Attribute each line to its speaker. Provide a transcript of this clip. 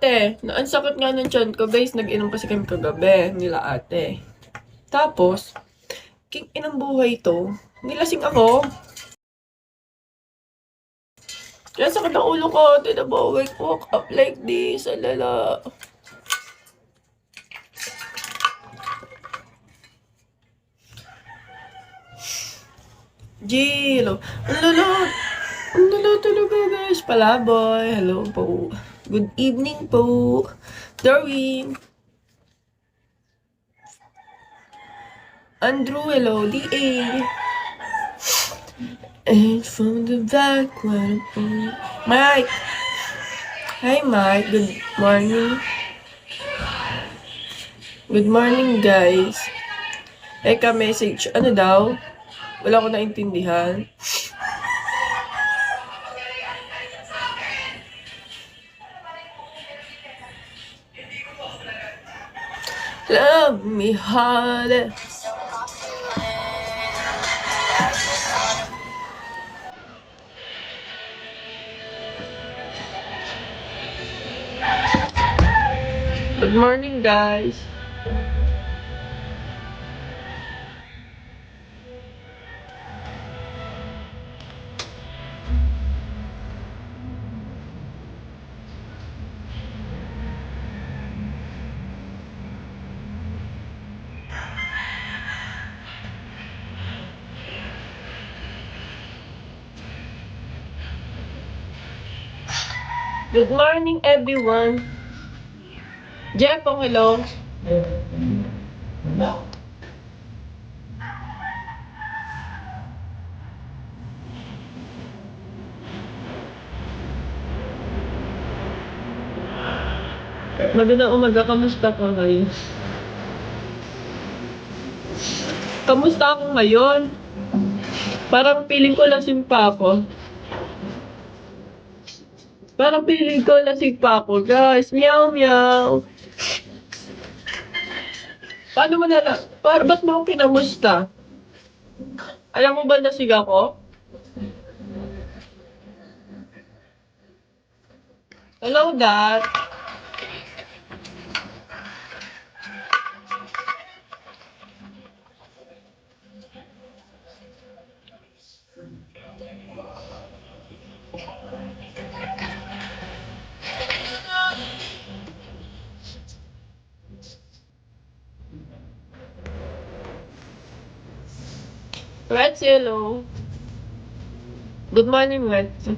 Speaker 1: ate, ang sakit nga ng tiyan ko, guys. Nag-inom kasi kami kagabi, nila ate. Tapos, king inang buhay to, nilasing ako. Kaya sakit ang ulo ko, ate, na wake up like this, alala. Hello. Ang lalo talaga, guys. Palaboy, hello po. Good evening po. Darwin. Andrew, hello. DA. And from the back, Mike. Hi, Mike. Good morning. Good morning, guys. Eka, message. Ano daw? Wala ko naintindihan. Love me harder. Good morning, guys. Good morning, everyone. Jeff, hello. Magandang umaga, kamusta ka ngayon? Kamusta ako ngayon? Parang feeling ko lasing pa ako. Parang feeling ko lasing pa ako, guys. Meow, meow. Paano mo na ba't mo ako kinamusta? Alam mo ba lasing ako? Hello, Dad. Reds, hello. Good morning, Reds.